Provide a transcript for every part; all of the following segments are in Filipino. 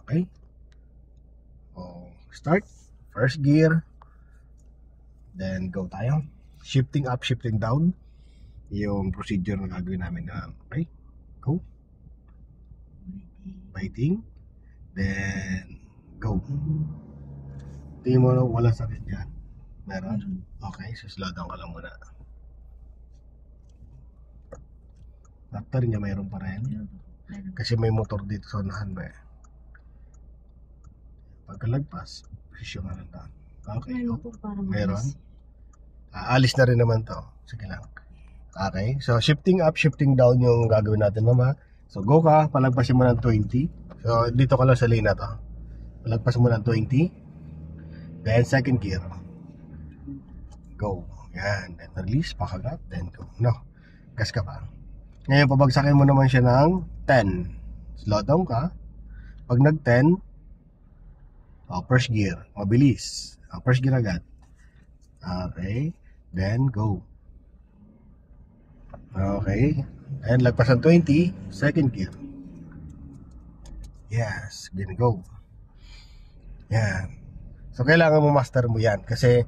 Okay? O, start. First gear. Then go tayo. Shifting up, shifting down. Yung procedure na gagawin namin na. Okay? Go. Waiting. Then go. Tingin mo na wala sakit dyan. Meron? Okay, so slow down ka lang muna. After niya mayroon pa rin. Kasi may motor dito sa unahan ba eh. Pagkalagpas, posisyon ka lang doon. Okay, go. Meron? Alis na rin naman to. Sige lang. Okay, so shifting up, shifting down yung gagawin natin mama. So go ka, palagpasin mo ng 20. So dito ka lang sa lane na to. Palagpasin mo ng 20. Then second gear. Go. Yan. Then release, pakagat, then go. No. Gas ka pa. Ngayon pabagsakin mo naman siya ng 10. Slow down ka. Pag nag 10, first gear. Mabilis. First gear agad. Okay. Then go. Okay. And lagpas ng 20, second gear. Yes, gonna go. Yan. So kailangan mo master mo yan kasi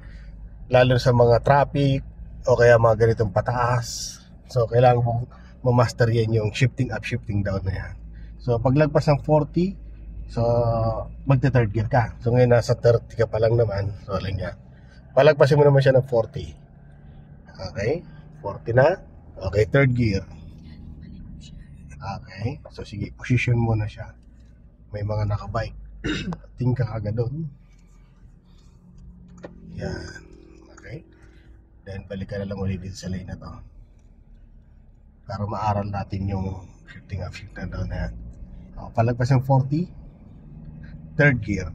lalo sa mga traffic o kaya mga ganitong pataas. So kailangan mo ma-master yan yung shifting up, shifting down na yan. So paglagpas ng 40, so magte third gear ka. So ngayon nasa 30 ka pa lang naman. So lang yan. Palagpasin mo naman siya ng 40. Okay, 40 na. Okay, third gear. Okay, so sige, position mo na siya. May mga nakabike. Tingin ka agad doon. Yan. Okay. Then balik ka na lang ulit dito sa lane na to. Para maaral natin yung shifting up, shifting down na yan. Palagpas ng 40. Third gear.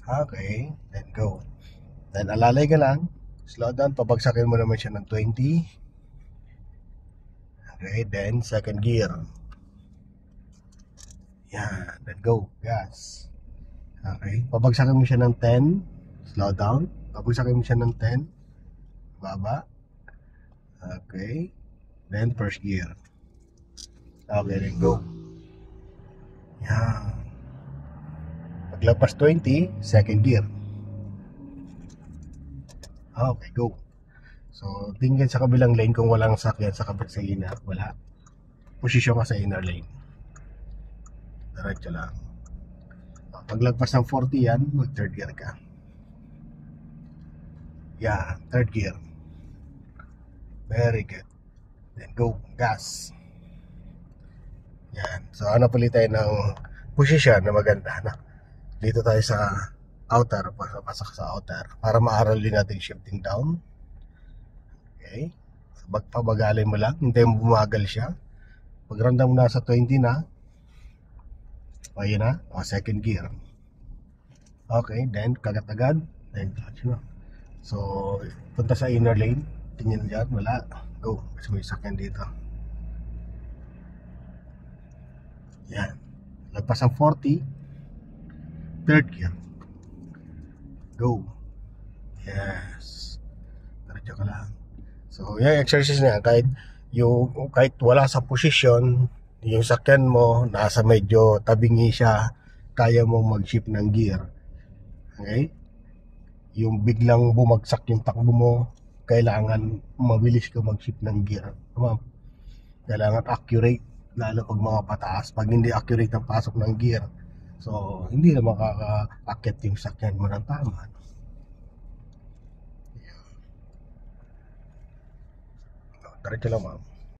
Okay, then go. Then alalay ka lang. Slow down, pabagsakin mo naman siya ng 20. Okay, then second gear. Yan, then go, gas. Okay, pabagsakin mo siya ng 10. Slow down, pabagsakin mo siya ng 10. Baba. Okay, then first gear. Okay, then go. Yan. Paglagpas 20, second gear. Okay, go. So, tingin sa kabilang lane kung walang sakyan sa kapit sa inner. Wala. Posisyon ka sa inner lane. Diretso lang. Paglagpas ng 40 yan, mag third gear ka. Yeah, third gear. Very good. Then go, gas. Yan. So, ano pali tayo ng posisyon na maganda. No? Dito tayo sa outer, pasok sa outer para maaral din natin shifting down. Okay, so pabagalin mo lang, hindi mo bumagal siya. Pag ramdam mo nasa 20 na, ayun na, second gear. Okay, then kagat agad, then clutch na. So punta sa inner lane, tingin dyan, wala, go, kasi may sakyan dito. Yan, lagpas ang 40, third gear. Go. Yes. Diretso ka lang. So, yung exercise na kahit wala sa posisyon, yung sakyan mo nasa medyo tabingi siya, kaya mong mag-shift ng gear. Okay? Yung biglang bumagsak yung takbo mo, kailangan mabilis ka mag-shift ng gear. Tama? Kailangan accurate, lalo pag mga pataas. Pag hindi accurate ang pasok ng gear, so, hindi na makaka-akit yung sakyan mo ng tama. Diretso lang, ma'am.